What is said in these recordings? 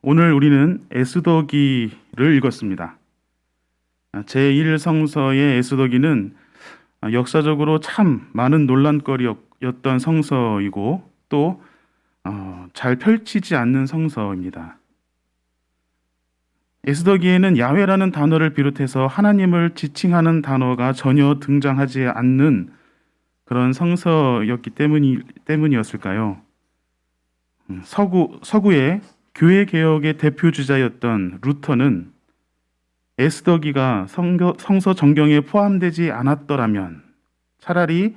오늘 우리는 에스더기를 읽었습니다. 제1성서의 에스더기는 역사적으로 참 많은 논란거리였던 성서이고 또 잘 펼치지 않는 성서입니다. 에스더기에는 야훼라는 단어를 비롯해서 하나님을 지칭하는 단어가 전혀 등장하지 않는 그런 성서였기 때문이었을까요? 서구의 교회 개혁의 대표 주자였던 루터는 에스더기가 성서 정경에 포함되지 않았더라면, 차라리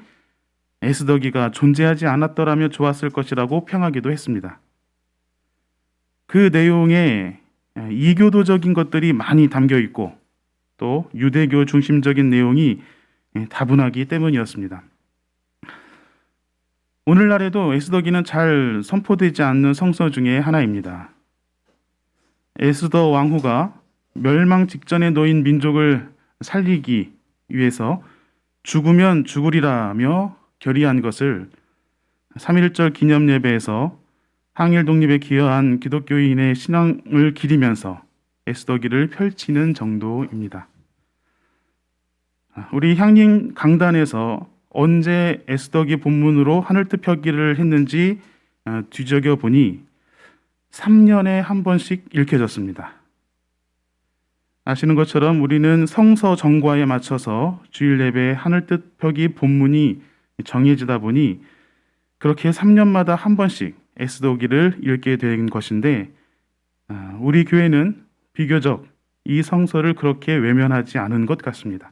에스더기가 존재하지 않았더라면 좋았을 것이라고 평하기도 했습니다. 그 내용에 이교도적인 것들이 많이 담겨 있고 또 유대교 중심적인 내용이 다분하기 때문이었습니다. 오늘날에도 에스더기는 잘 선포되지 않는 성서 중에 하나입니다. 에스더 왕후가 멸망 직전에 놓인 민족을 살리기 위해서 죽으면 죽으리라며 결의한 것을 3.1절 기념 예배에서 항일 독립에 기여한 기독교인의 신앙을 기리면서 에스더기를 펼치는 정도입니다. 우리 향림 강단에서 언제 에스더기 본문으로 하늘뜻 펴기를 했는지 뒤적여 보니 3년에 한 번씩 읽혀졌습니다. 아시는 것처럼 우리는 성서 정과에 맞춰서 주일 예배 하늘뜻 펴기 본문이 정해지다 보니 그렇게 3년마다 한 번씩 에스더기를 읽게 된 것인데, 우리 교회는 비교적 이 성서를 그렇게 외면하지 않은 것 같습니다.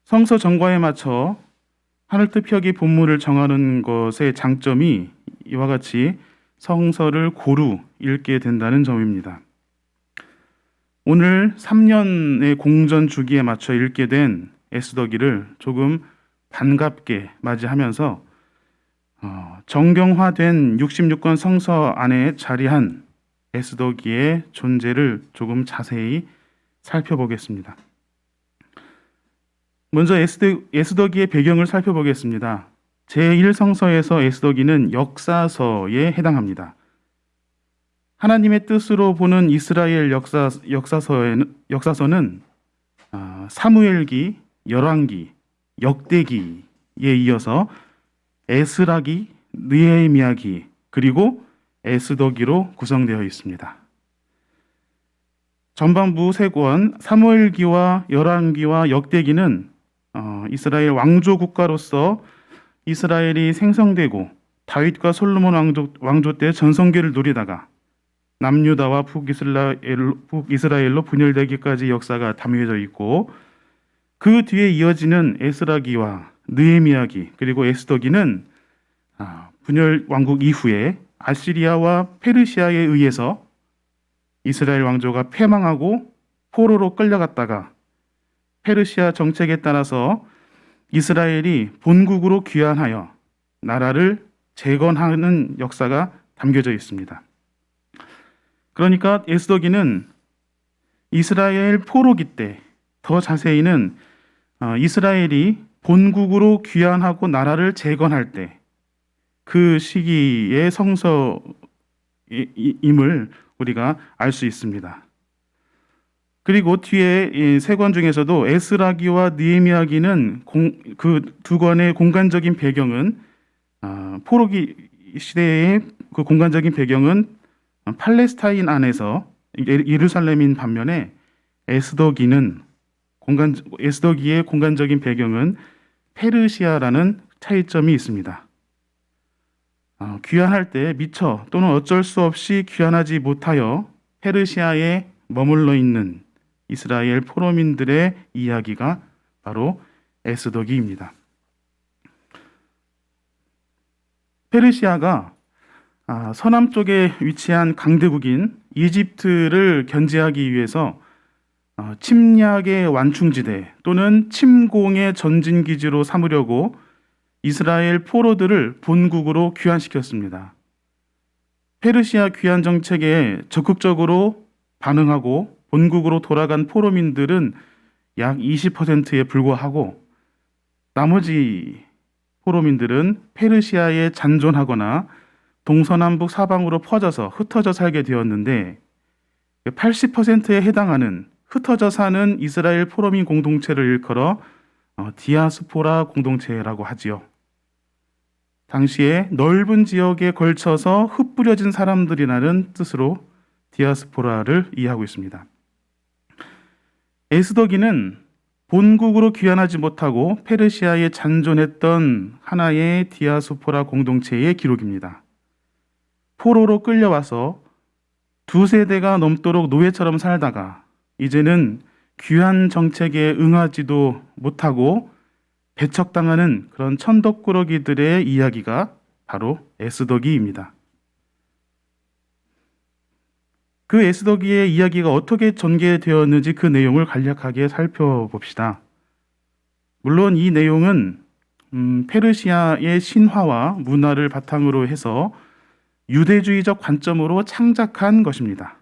성서 정과에 맞춰 하늘뜻 펴기 본문을 정하는 것의 장점이 이와 같이 성서를 고루 읽게 된다는 점입니다. 오늘 3년의 공전 주기에 맞춰 읽게 된 에스더기를 조금 반갑게 맞이하면서 정경화된 66권 성서 안에 자리한 에스더기의 존재를 조금 자세히 살펴보겠습니다. 먼저 에스더기의 배경을 살펴보겠습니다. 제1성서에서 에스더기는 역사서에 해당합니다. 하나님의 뜻으로 보는 이스라엘 역사서는 사무엘기, 열왕기, 역대기에 이어서 에스라기, 느헤미야기, 그리고 에스더기로 구성되어 있습니다. 전반부 세 권 사무엘기와 열왕기와 역대기는 이스라엘 왕조 국가로서 이스라엘이 생성되고 다윗과 솔로몬 왕조 때 전성기를 누리다가 남유다와 북이스라엘로 분열되기까지 역사가 담겨져 있고, 그 뒤에 이어지는 에스라기와 느헤미야기 그리고 에스더기는 분열 왕국 이후에 아시리아와 페르시아에 의해서 이스라엘 왕조가 패망하고 포로로 끌려갔다가 페르시아 정책에 따라서 이스라엘이 본국으로 귀환하여 나라를 재건하는 역사가 담겨져 있습니다. 그러니까 에스더기는 이스라엘 포로기 때, 더 자세히는 이스라엘이 본국으로 귀환하고 나라를 재건할 때 그 시기의 성서임을 우리가 알 수 있습니다. 그리고 뒤에 세 권 중에서도 에스라기와 느헤미야기는 그 두 권의 공간적인 배경은 포로기 시대의 그 공간적인 배경은 팔레스타인 안에서 예루살렘인 반면에 에스더기의 공간적인 배경은 페르시아라는 차이점이 있습니다. 귀환할 때 미처 또는 어쩔 수 없이 귀환하지 못하여 페르시아에 머물러 있는 이스라엘 포로민들의 이야기가 바로 에스더기입니다. 페르시아가 서남쪽에 위치한 강대국인 이집트를 견제하기 위해서 침략의 완충지대 또는 침공의 전진기지로 삼으려고 이스라엘 포로들을 본국으로 귀환시켰습니다. 페르시아 귀환 정책에 적극적으로 반응하고 본국으로 돌아간 포로민들은 약 20%에 불과하고, 나머지 포로민들은 페르시아에 잔존하거나 동서남북 사방으로 퍼져서 흩어져 살게 되었는데 80%에 해당하는 흩어져 사는 이스라엘 포로민 공동체를 일컬어 디아스포라 공동체라고 하지요. 당시에 넓은 지역에 걸쳐서 흩뿌려진 사람들이라는 뜻으로 디아스포라를 이해하고 있습니다. 에스더기는 본국으로 귀환하지 못하고 페르시아에 잔존했던 하나의 디아스포라 공동체의 기록입니다. 포로로 끌려와서 두세 대가 넘도록 노예처럼 살다가 이제는 귀환 정책에 응하지도 못하고 배척당하는 그런 천덕꾸러기들의 이야기가 바로 에스더기입니다. 그 에스더기의 이야기가 어떻게 전개되었는지 그 내용을 간략하게 살펴봅시다. 물론 이 내용은 페르시아의 신화와 문화를 바탕으로 해서 유대주의적 관점으로 창작한 것입니다.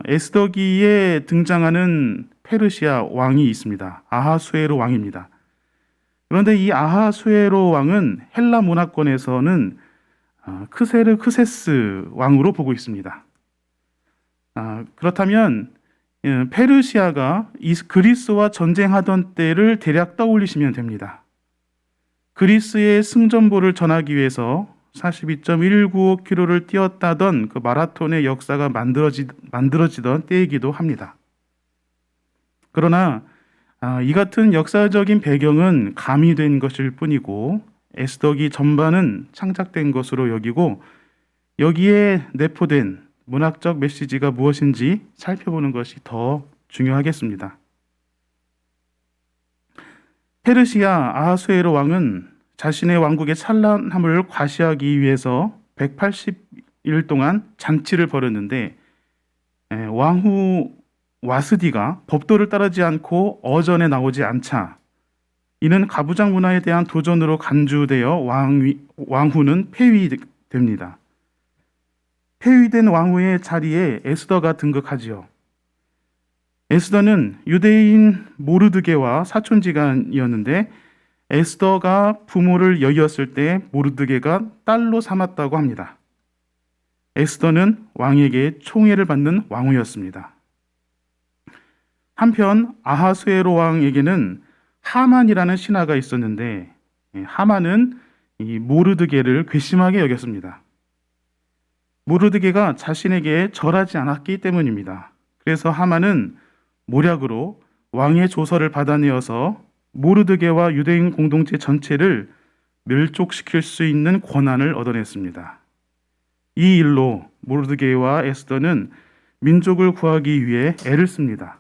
에스더기에 등장하는 페르시아 왕이 있습니다. 아하수에로 왕입니다. 그런데 이 아하수에로 왕은 헬라 문화권에서는 크세르 크세스 왕으로 보고 있습니다. 그렇다면 페르시아가 그리스와 전쟁하던 때를 대략 떠올리시면 됩니다. 그리스의 승전보를 전하기 위해서 42.195km를 뛰었다던 그 마라톤의 역사가 만들어지던 때이기도 합니다. 그러나 이 같은 역사적인 배경은 가미된 것일 뿐이고 에스더기 전반은 창작된 것으로 여기고 여기에 내포된 문학적 메시지가 무엇인지 살펴보는 것이 더 중요하겠습니다. 페르시아 아하수에로 왕은 자신의 왕국의 찬란함을 과시하기 위해서 180일 동안 잔치를 벌였는데 왕후 와스디가 법도를 따르지 않고 어전에 나오지 않자 이는 가부장 문화에 대한 도전으로 간주되어 왕후는 폐위됩니다. 폐위된 왕후의 자리에 에스더가 등극하지요. 에스더는 유대인 모르드게와 사촌지간이었는데 에스더가 부모를 여의었을 때 모르드게가 딸로 삼았다고 합니다. 에스더는 왕에게 총애를 받는 왕후였습니다. 한편 아하수에로 왕에게는 하만이라는 신하가 있었는데 하만은 이 모르드게를 괘씸하게 여겼습니다. 모르드게가 자신에게 절하지 않았기 때문입니다. 그래서 하만은 모략으로 왕의 조서를 받아내어서 모르드게와 유대인 공동체 전체를 멸족시킬 수 있는 권한을 얻어냈습니다. 이 일로 모르드게와 에스더는 민족을 구하기 위해 애를 씁니다.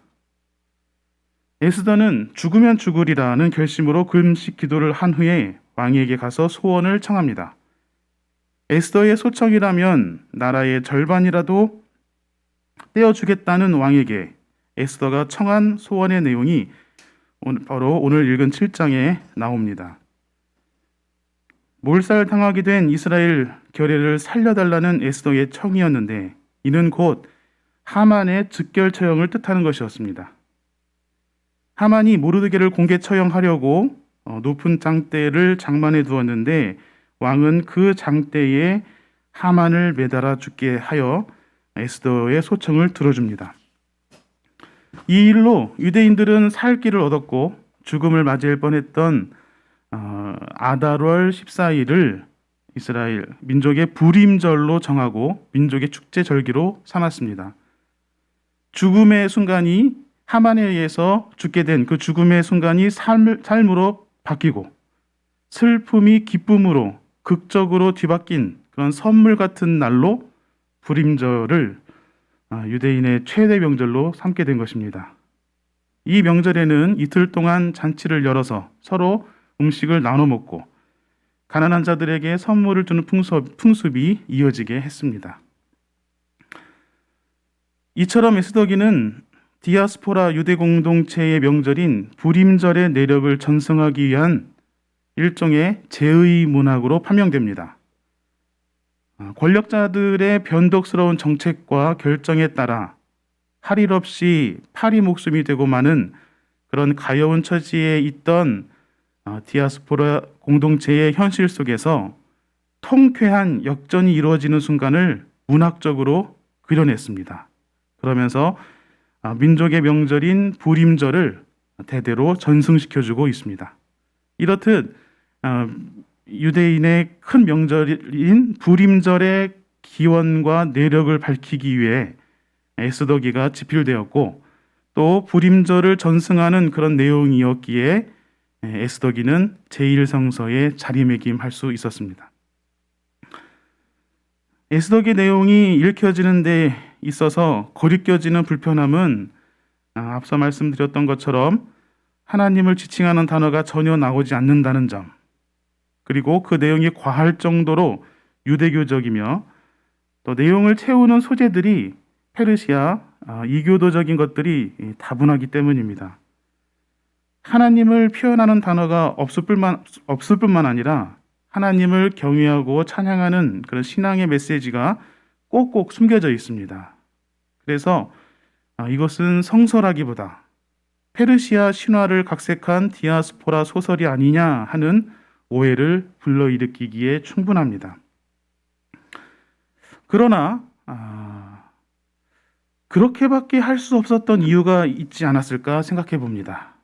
에스더는 죽으면 죽으리라는 결심으로 금식 기도를 한 후에 왕에게 가서 소원을 청합니다. 에스더의 소청이라면 나라의 절반이라도 떼어주겠다는 왕에게 에스더가 청한 소원의 내용이 바로 오늘 읽은 7장에 나옵니다. 몰살당하게 된 이스라엘 결례를 살려달라는 에스더의 청이었는데 이는 곧 하만의 즉결 처형을 뜻하는 것이었습니다. 하만이 모르드게를 공개 처형하려고 높은 장대를 장만해 두었는데 왕은 그 장대에 하만을 매달아 죽게 하여 에스더의 소청을 들어줍니다. 이 일로 유대인들은 살 길을 얻었고 죽음을 맞이할 뻔했던 아달월 14일을 이스라엘 민족의 불임절로 정하고 민족의 축제 절기로 삼았습니다. 죽음의 순간이 하만에 의해서 죽게 된 그 죽음의 순간이 삶으로 바뀌고 슬픔이 기쁨으로 극적으로 뒤바뀐 그런 선물 같은 날로 불임절을 유대인의 최대 명절로 삼게 된 것입니다. 이 명절에는 이틀 동안 잔치를 열어서 서로 음식을 나눠 먹고 가난한 자들에게 선물을 주는 풍습이 이어지게 했습니다. 이처럼 에스더기는 디아스포라 유대 공동체의 명절인 불임절의 내력을 전승하기 위한 일종의 제의 문학으로 판명됩니다. 권력자들의 변덕스러운 정책과 결정에 따라 할 일 없이 파리 목숨이 되고 마는 그런 가여운 처지에 있던 디아스포라 공동체의 현실 속에서 통쾌한 역전이 이루어지는 순간을 문학적으로 그려냈습니다. 그러면서 민족의 명절인 부림절을 대대로 전승시켜주고 있습니다. 이렇듯 유대인의 큰 명절인 부림절의 기원과 내력을 밝히기 위해 에스더기가 집필되었고, 또 부림절을 전승하는 그런 내용이었기에 에스더기는 제1성서에 자리매김할 수 있었습니다. 에스더기 내용이 읽혀지는 데 있어서 거리껴지는 불편함은 앞서 말씀드렸던 것처럼 하나님을 지칭하는 단어가 전혀 나오지 않는다는 점, 그리고 그 내용이 과할 정도로 유대교적이며 또 내용을 채우는 소재들이 페르시아 이교도적인 것들이 다분하기 때문입니다. 하나님을 표현하는 단어가 없을 뿐만 아니라 하나님을 경외하고 찬양하는 그런 신앙의 메시지가 꼭꼭 숨겨져 있습니다. 그래서 이것은 성서라기보다 페르시아 신화를 각색한 디아스포라 소설이 아니냐 하는 오해를 불러일으키기에 충분합니다. 그러나 그렇게밖에 할 수 없었던 이유가 있지 않았을까 생각해 봅니다.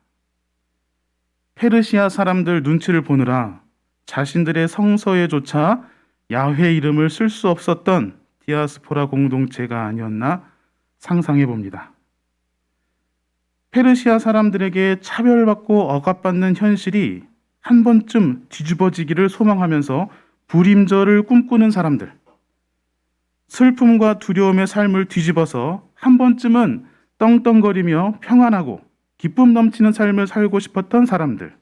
페르시아 사람들 눈치를 보느라 자신들의 성서에조차 야훼 이름을 쓸 수 없었던 디아스포라 공동체가 아니었나 상상해 봅니다. 페르시아 사람들에게 차별받고 억압받는 현실이 한 번쯤 뒤집어지기를 소망하면서 부림절을 꿈꾸는 사람들, 슬픔과 두려움의 삶을 뒤집어서 한 번쯤은 떵떵거리며 평안하고 기쁨 넘치는 삶을 살고 싶었던 사람들,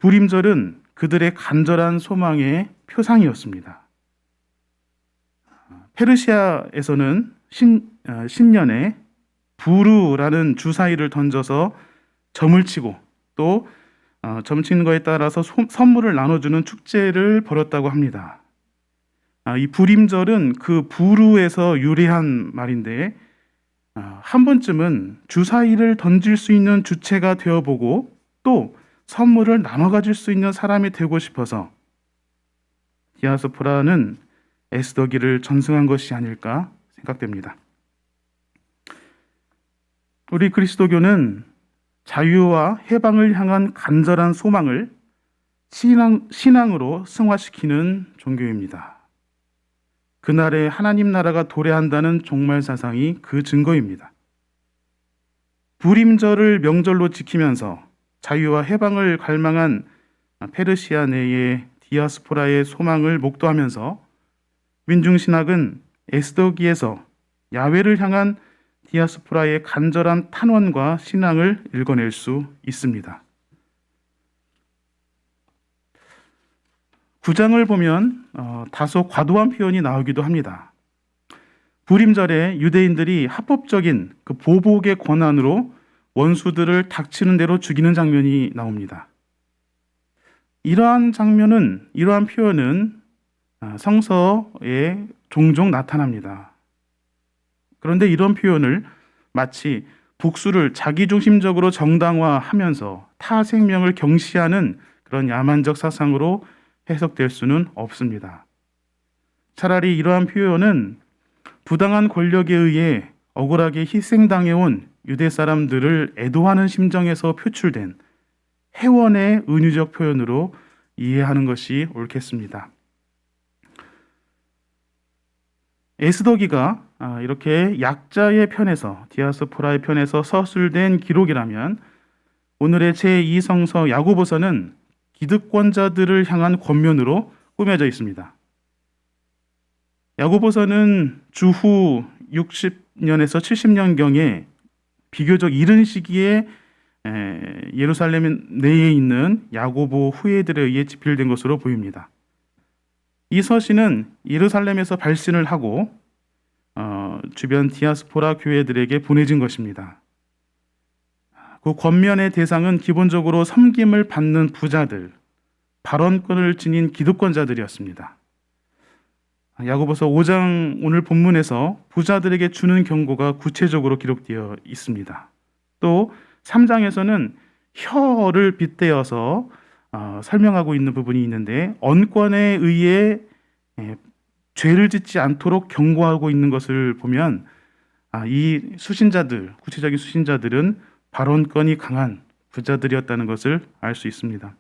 부림절은 그들의 간절한 소망의 표상이었습니다. 페르시아에서는 신년에 부르라는 주사위를 던져서 점을 치고 또 점치는 거에 따라서 선물을 나눠주는 축제를 벌였다고 합니다. 이 부림절은 그 부르에서 유래한 말인데 한 번쯤은 주사위를 던질 수 있는 주체가 되어보고 또 선물을 나눠 가질 수 있는 사람이 되고 싶어서 디아스포라는 에스더기를 전승한 것이 아닐까 생각됩니다. 우리 그리스도교는 자유와 해방을 향한 간절한 소망을 신앙으로 승화시키는 종교입니다. 그날에 하나님 나라가 도래한다는 종말 사상이 그 증거입니다. 부림절을 명절로 지키면서 자유와 해방을 갈망한 페르시아 내의 디아스포라의 소망을 목도하면서 민중신학은 에스더기에서 야훼를 향한 디아스포라의 간절한 탄원과 신앙을 읽어낼 수 있습니다. 9장을 보면 다소 과도한 표현이 나오기도 합니다. 부림절에 유대인들이 합법적인 그 보복의 권한으로 원수들을 닥치는 대로 죽이는 장면이 나옵니다. 이러한 표현은 성서에 종종 나타납니다. 그런데 이런 표현을 마치 복수를 자기중심적으로 정당화하면서 타 생명을 경시하는 그런 야만적 사상으로 해석될 수는 없습니다. 차라리 이러한 표현은 부당한 권력에 의해 억울하게 희생당해온 유대 사람들을 애도하는 심정에서 표출된 해원의 은유적 표현으로 이해하는 것이 옳겠습니다. 에스더기가 이렇게 약자의 편에서, 디아스포라의 편에서 서술된 기록이라면 오늘의 제2성서 야고보서는 기득권자들을 향한 권면으로 꾸며져 있습니다. 야고보서는 주후 60년에서 70년경에 비교적 이른 시기에 예루살렘 내에 있는 야고보 후예들에 의해 집필된 것으로 보입니다. 이 서신은 예루살렘에서 발신을 하고 주변 디아스포라 교회들에게 보내진 것입니다. 그 권면의 대상은 기본적으로 섬김을 받는 부자들, 발언권을 지닌 기득권자들이었습니다. 야고보서 5장 오늘 본문에서 부자들에게 주는 경고가 구체적으로 기록되어 있습니다. 또 3장에서는 혀를 빗대어서 설명하고 있는 부분이 있는데 언권에 의해 죄를 짓지 않도록 경고하고 있는 것을 보면 이 수신자들, 구체적인 수신자들은 발언권이 강한 부자들이었다는 것을 알 수 있습니다.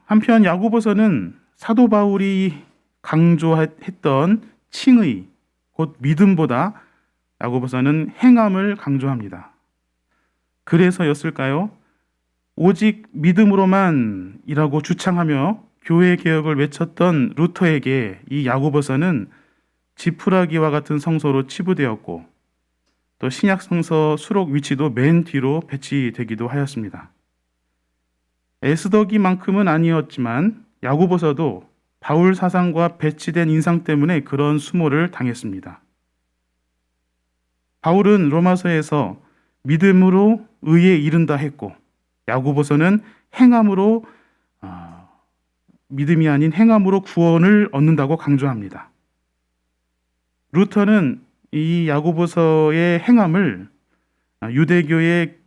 한편 야고보서는 사도 바울이 강조했던 칭의, 곧 믿음보다 야고보서는 행함을 강조합니다. 그래서였을까요? 오직 믿음으로만이라고 주창하며 교회 개혁을 외쳤던 루터에게 이 야고보서는 지푸라기와 같은 성서로 치부되었고 또 신약 성서 수록 위치도 맨 뒤로 배치되기도 하였습니다. 에스더기만큼은 아니었지만 야고보서도 바울 사상과 배치된 인상 때문에 그런 수모를 당했습니다. 바울은 로마서에서 믿음으로 의에 이른다 했고 야고보서는 행함으로 믿음이 아닌 행함으로 구원을 얻는다고 강조합니다. 루터는 이 야고보서의 행함을 유대교의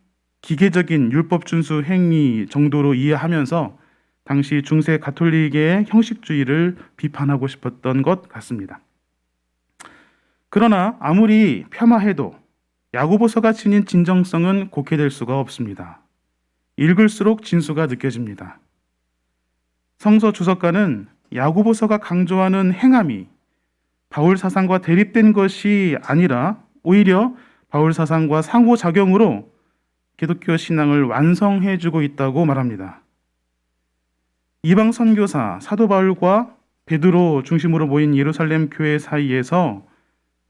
기계적인 율법 준수 행위 정도로 이해하면서 당시 중세 가톨릭의 형식주의를 비판하고 싶었던 것 같습니다. 그러나 아무리 폄하해도 야고보서가 지닌 진정성은 곡해될 수가 없습니다. 읽을수록 진수가 느껴집니다. 성서 주석가는 야고보서가 강조하는 행함이 바울 사상과 대립된 것이 아니라 오히려 바울 사상과 상호작용으로 기독교 신앙을 완성해주고 있다고 말합니다. 이방 선교사 사도 바울과 베드로 중심으로 모인 예루살렘 교회 사이에서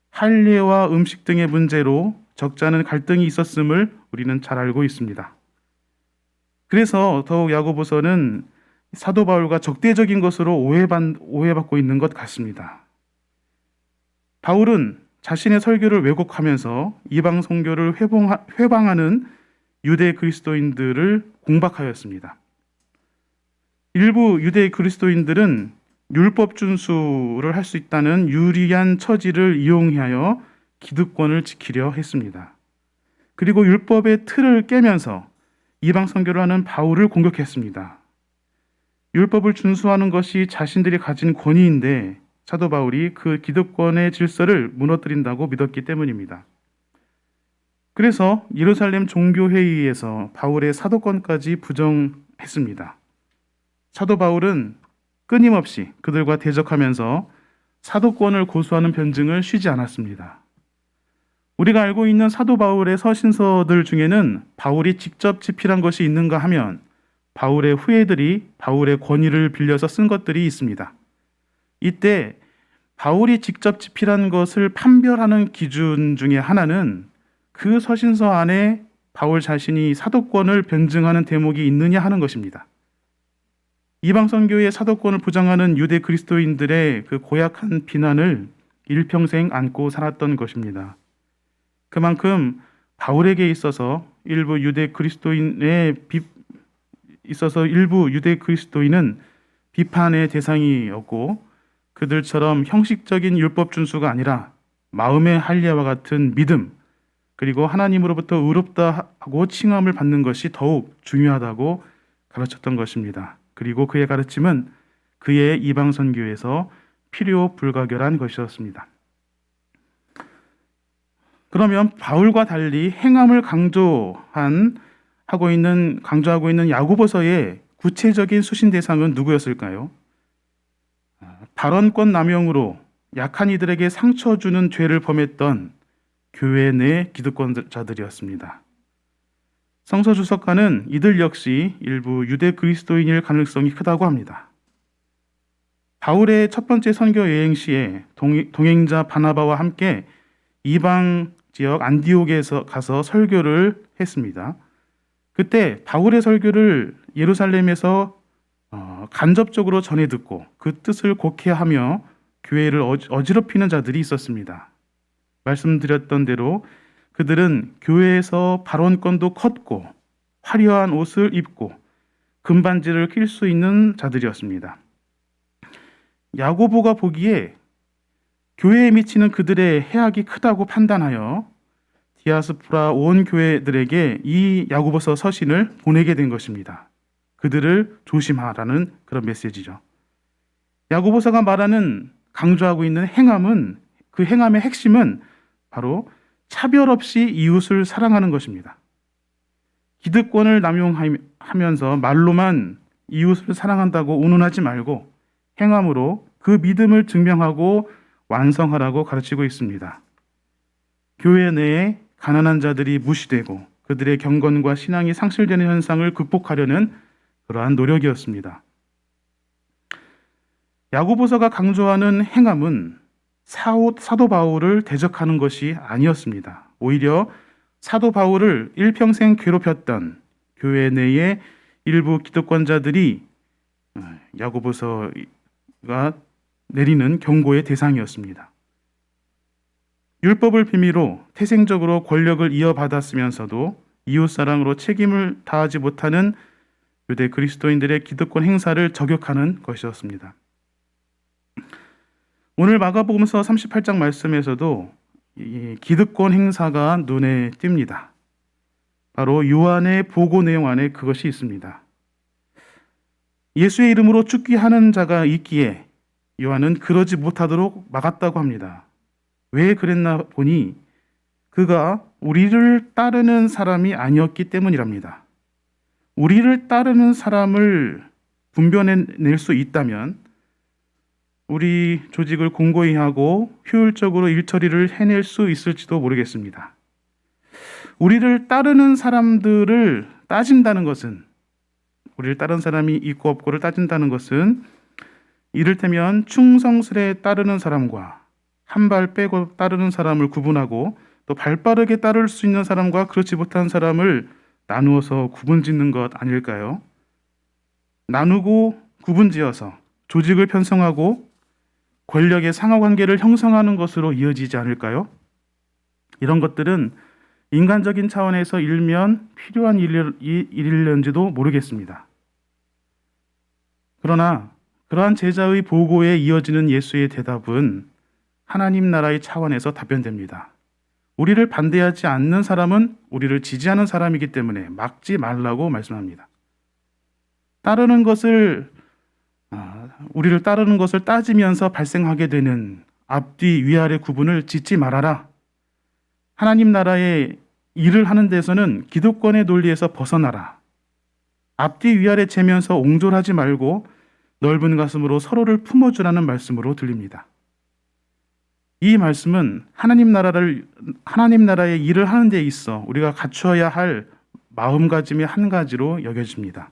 할례와 음식 등의 문제로 적지 않은 갈등이 있었음을 우리는 잘 알고 있습니다. 그래서 더욱 야고보서는 사도 바울과 적대적인 것으로 오해받고 있는 것 같습니다. 바울은 자신의 설교를 왜곡하면서 이방 선교를 회방하는 유대 그리스도인들을 공박하였습니다. 일부 유대 그리스도인들은 율법 준수를 할 수 있다는 유리한 처지를 이용하여 기득권을 지키려 했습니다. 그리고 율법의 틀을 깨면서 이방 선교를 하는 바울을 공격했습니다. 율법을 준수하는 것이 자신들이 가진 권위인데 사도 바울이 그 기득권의 질서를 무너뜨린다고 믿었기 때문입니다. 그래서 예루살렘 종교회의에서 바울의 사도권까지 부정했습니다. 사도 바울은 끊임없이 그들과 대적하면서 사도권을 고수하는 변증을 쉬지 않았습니다. 우리가 알고 있는 사도 바울의 서신서들 중에는 바울이 직접 집필한 것이 있는가 하면 바울의 후예들이 바울의 권위를 빌려서 쓴 것들이 있습니다. 이때 바울이 직접 집필한 것을 판별하는 기준 중에 하나는 그 서신서 안에 바울 자신이 사도권을 변증하는 대목이 있느냐 하는 것입니다. 이방 선교의 사도권을 부정하는 유대 그리스도인들의 그 고약한 비난을 일평생 안고 살았던 것입니다. 그만큼 바울에게 있어서 일부 유대 그리스도인은 비판의 대상이었고 그들처럼 형식적인 율법 준수가 아니라 마음의 할례와 같은 믿음 그리고 하나님으로부터 의롭다 하고 칭함을 받는 것이 더욱 중요하다고 가르쳤던 것입니다. 그리고 그의 가르침은 그의 이방 선교에서 필요 불가결한 것이었습니다. 그러면 바울과 달리 행함을 강조하고 있는 야고보서의 구체적인 수신 대상은 누구였을까요? 발언권 남용으로 약한 이들에게 상처 주는 죄를 범했던 교회 내 기득권자들이었습니다. 성서 주석가는 이들 역시 일부 유대 그리스도인일 가능성이 크다고 합니다. 바울의 첫 번째 선교 여행 시에 동행자 바나바와 함께 이방 지역 안디옥에서 가서 설교를 했습니다. 그때 바울의 설교를 예루살렘에서 간접적으로 전해 듣고 그 뜻을 곡해하며 교회를 어지럽히는 자들이 있었습니다. 말씀드렸던 대로 그들은 교회에서 발언권도 컸고 화려한 옷을 입고 금반지를 낄 수 있는 자들이었습니다. 야고보가 보기에 교회에 미치는 그들의 해악이 크다고 판단하여 디아스포라 온 교회들에게 이 야고보서 서신을 보내게 된 것입니다. 그들을 조심하라는 그런 메시지죠. 야고보서가 말하는 강조하고 있는 행함은 그 행함의 핵심은 바로 차별 없이 이웃을 사랑하는 것입니다. 기득권을 남용하면서 말로만 이웃을 사랑한다고 운운하지 말고 행함으로 그 믿음을 증명하고 완성하라고 가르치고 있습니다. 교회 내에 가난한 자들이 무시되고 그들의 경건과 신앙이 상실되는 현상을 극복하려는 그러한 노력이었습니다. 야고보서가 강조하는 행함은 사도 바울을 대적하는 것이 아니었습니다. 오히려 사도 바울을 일평생 괴롭혔던 교회 내의 일부 기득권자들이 야고보서가 내리는 경고의 대상이었습니다. 율법을 빌미로 태생적으로 권력을 이어받았으면서도 이웃사랑으로 책임을 다하지 못하는 유대 그리스도인들의 기득권 행사를 저격하는 것이었습니다. 오늘 마가복음서 38장 말씀에서도 이 기득권 행사가 눈에 띕니다. 바로 요한의 보고 내용 안에 그것이 있습니다. 예수의 이름으로 죽게 하는 자가 있기에 요한은 그러지 못하도록 막았다고 합니다. 왜 그랬나 보니 그가 우리를 따르는 사람이 아니었기 때문이랍니다. 우리를 따르는 사람을 분별해낼 수 있다면 우리 조직을 공고히 하고 효율적으로 일처리를 해낼 수 있을지도 모르겠습니다. 우리를 따르는 사람들을 따진다는 것은, 우리를 따르는 사람이 있고 없고를 따진다는 것은 이를테면 충성스레 따르는 사람과 한 발 빼고 따르는 사람을 구분하고 또 발빠르게 따를 수 있는 사람과 그렇지 못한 사람을 나누어서 구분짓는 것 아닐까요? 나누고 구분지어서 조직을 편성하고 권력의 상하관계를 형성하는 것으로 이어지지 않을까요? 이런 것들은 인간적인 차원에서 일면 필요한 일일는지도 모르겠습니다. 그러나 그러한 제자의 보고에 이어지는 예수의 대답은 하나님 나라의 차원에서 답변됩니다. 우리를 반대하지 않는 사람은 우리를 지지하는 사람이기 때문에 막지 말라고 말씀합니다. 우리를 따르는 것을 따지면서 발생하게 되는 앞뒤 위아래 구분을 짓지 말아라. 하나님 나라의 일을 하는 데서는 기득권의 논리에서 벗어나라. 앞뒤 위아래 재면서 옹졸하지 말고 넓은 가슴으로 서로를 품어주라는 말씀으로 들립니다. 이 말씀은 하나님 나라의 일을 하는 데 있어 우리가 갖추어야 할 마음가짐의 한 가지로 여겨집니다.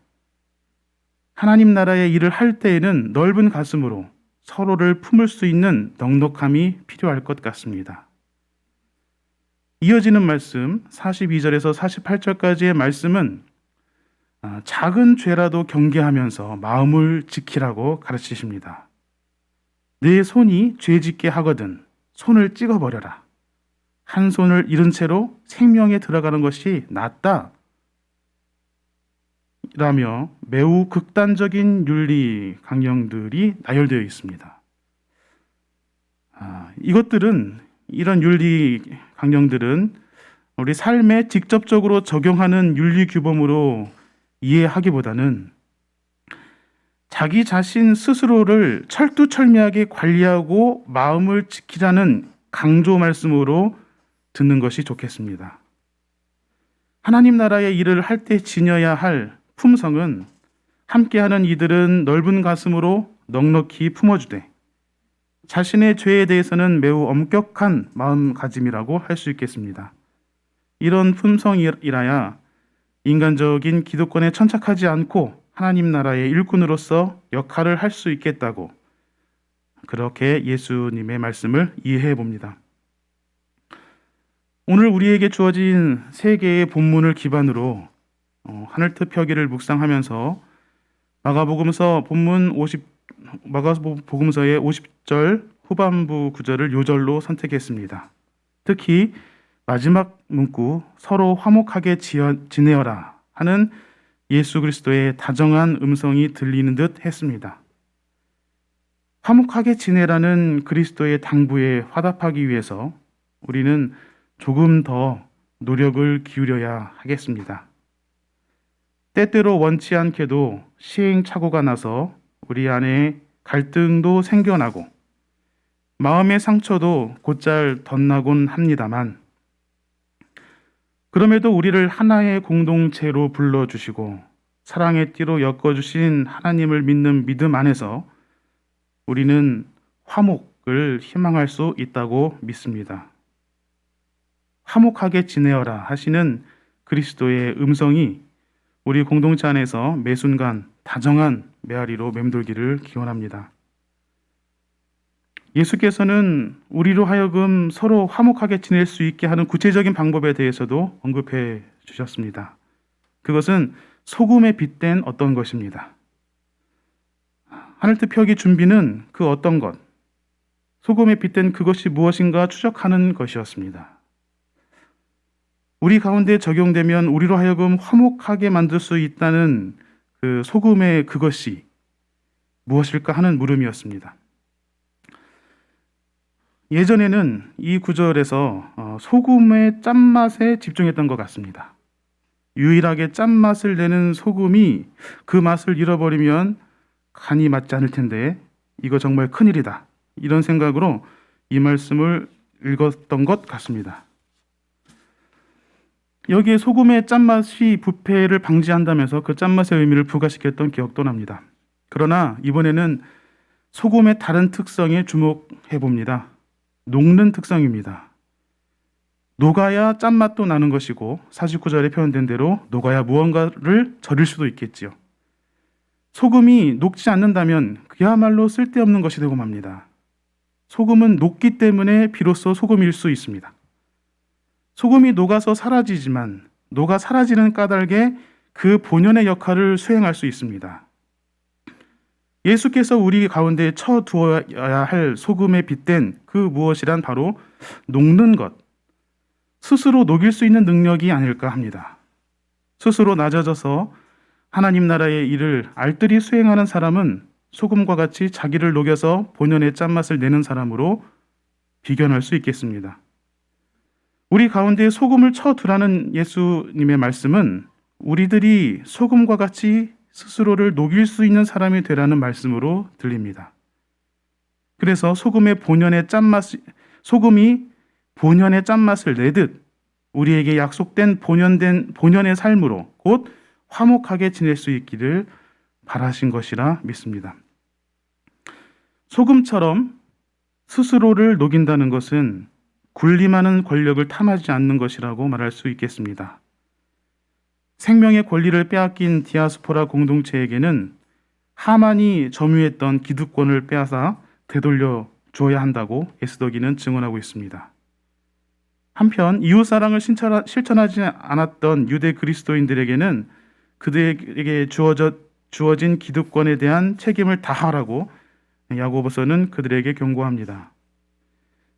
하나님 나라의 일을 할 때에는 넓은 가슴으로 서로를 품을 수 있는 넉넉함이 필요할 것 같습니다. 이어지는 말씀 42절에서 48절까지의 말씀은 작은 죄라도 경계하면서 마음을 지키라고 가르치십니다. 내 손이 죄짓게 하거든 손을 찍어버려라. 한 손을 잃은 채로 생명에 들어가는 것이 낫다. 라며 매우 극단적인 윤리 강령들이 나열되어 있습니다. 이런 윤리 강령들은 우리 삶에 직접적으로 적용하는 윤리 규범으로 이해하기보다는 자기 자신 스스로를 철두철미하게 관리하고 마음을 지키라는 강조 말씀으로 듣는 것이 좋겠습니다. 하나님 나라의 일을 할 때 지녀야 할 품성은 함께하는 이들은 넓은 가슴으로 넉넉히 품어주되 자신의 죄에 대해서는 매우 엄격한 마음가짐이라고 할 수 있겠습니다. 이런 품성이라야 인간적인 기득권에 천착하지 않고 하나님 나라의 일꾼으로서 역할을 할 수 있겠다고 그렇게 예수님의 말씀을 이해해 봅니다. 오늘 우리에게 주어진 세 개의 본문을 기반으로 하늘특 표기를 묵상하면서 마가복음서의 50절 후반부 구절을 요절로 선택했습니다. 특히 마지막 문구 서로 화목하게 지내어라 하는 예수 그리스도의 다정한 음성이 들리는 듯 했습니다. 화목하게 지내라는 그리스도의 당부에 화답하기 위해서 우리는 조금 더 노력을 기울여야 하겠습니다. 때때로 원치 않게도 시행착오가 나서 우리 안에 갈등도 생겨나고 마음의 상처도 곧잘 덧나곤 합니다만, 그럼에도 우리를 하나의 공동체로 불러주시고 사랑의 띠로 엮어주신 하나님을 믿는 믿음 안에서 우리는 화목을 희망할 수 있다고 믿습니다. 화목하게 지내어라 하시는 그리스도의 음성이 우리 공동체 안에서 매 순간 다정한 메아리로 맴돌기를 기원합니다. 예수께서는 우리로 하여금 서로 화목하게 지낼 수 있게 하는 구체적인 방법에 대해서도 언급해 주셨습니다. 그것은 소금에 빗댄 어떤 것입니다. 하늘뜻 펴기 준비는 그 어떤 것, 소금에 빗댄 그것이 무엇인가 추적하는 것이었습니다. 우리 가운데 적용되면 우리로 하여금 화목하게 만들 수 있다는 그 소금의 그것이 무엇일까 하는 물음이었습니다. 예전에는 이 구절에서 소금의 짠맛에 집중했던 것 같습니다. 유일하게 짠맛을 내는 소금이 그 맛을 잃어버리면 간이 맞지 않을 텐데 이거 정말 큰일이다, 이런 생각으로 이 말씀을 읽었던 것 같습니다. 여기에 소금의 짠맛이 부패를 방지한다면서 그 짠맛의 의미를 부각시켰던 기억도 납니다. 그러나 이번에는 소금의 다른 특성에 주목해 봅니다. 녹는 특성입니다. 녹아야 짠맛도 나는 것이고 49절에 표현된 대로 녹아야 무언가를 절일 수도 있겠지요. 소금이 녹지 않는다면 그야말로 쓸데없는 것이 되고 맙니다. 소금은 녹기 때문에 비로소 소금일 수 있습니다. 소금이 녹아서 사라지지만 녹아 사라지는 까닭에 그 본연의 역할을 수행할 수 있습니다. 예수께서 우리 가운데 쳐두어야 할 소금에 빗댄 그 무엇이란 바로 녹는 것, 스스로 녹일 수 있는 능력이 아닐까 합니다. 스스로 낮아져서 하나님 나라의 일을 알뜰히 수행하는 사람은 소금과 같이 자기를 녹여서 본연의 짠맛을 내는 사람으로 비견할 수 있겠습니다. 우리 가운데 소금을 쳐두라는 예수님의 말씀은 우리들이 소금과 같이 스스로를 녹일 수 있는 사람이 되라는 말씀으로 들립니다. 그래서 소금이 본연의 짠맛을 내듯 우리에게 약속된 본연의 삶으로 곧 화목하게 지낼 수 있기를 바라신 것이라 믿습니다. 소금처럼 스스로를 녹인다는 것은 군림하는 권력을 탐하지 않는 것이라고 말할 수 있겠습니다. 생명의 권리를 빼앗긴 디아스포라 공동체에게는 하만이 점유했던 기득권을 빼앗아 되돌려 주어야 한다고 에스더기는 증언하고 있습니다. 한편 이웃사랑을 실천하지 않았던 유대 그리스도인들에게는 그들에게 주어진 기득권에 대한 책임을 다하라고 야고보서는 그들에게 경고합니다.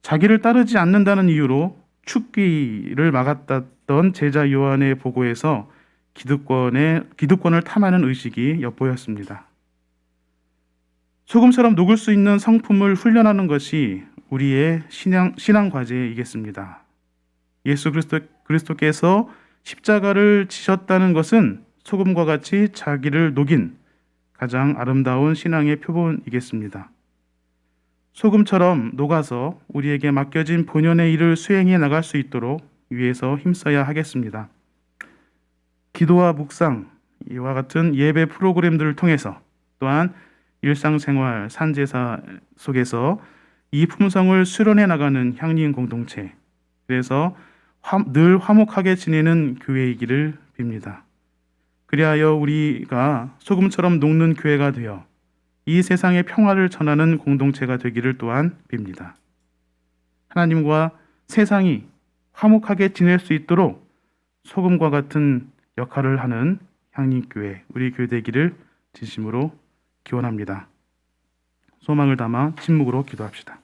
자기를 따르지 않는다는 이유로 축기를 막았던 제자 요한의 보고에서 기득권을 탐하는 의식이 엿보였습니다. 소금처럼 녹을 수 있는 성품을 훈련하는 것이 우리의 신앙 과제이겠습니다. 예수 그리스도께서 십자가를 지셨다는 것은 소금과 같이 자기를 녹인 가장 아름다운 신앙의 표본이겠습니다. 소금처럼 녹아서 우리에게 맡겨진 본연의 일을 수행해 나갈 수 있도록 위해서 힘써야 하겠습니다. 기도와 묵상, 이와 같은 예배 프로그램들을 통해서 또한 일상생활, 산제사 속에서 이 품성을 수련해 나가는 향리인 공동체, 그래서 늘 화목하게 지내는 교회이기를 빕니다. 그리하여 우리가 소금처럼 녹는 교회가 되어 이 세상의 평화를 전하는 공동체가 되기를 또한 빕니다. 하나님과 세상이 화목하게 지낼 수 있도록 소금과 같은 역할을 하는 향림교회, 우리 교회 되기를 진심으로 기원합니다. 소망을 담아 침묵으로 기도합시다.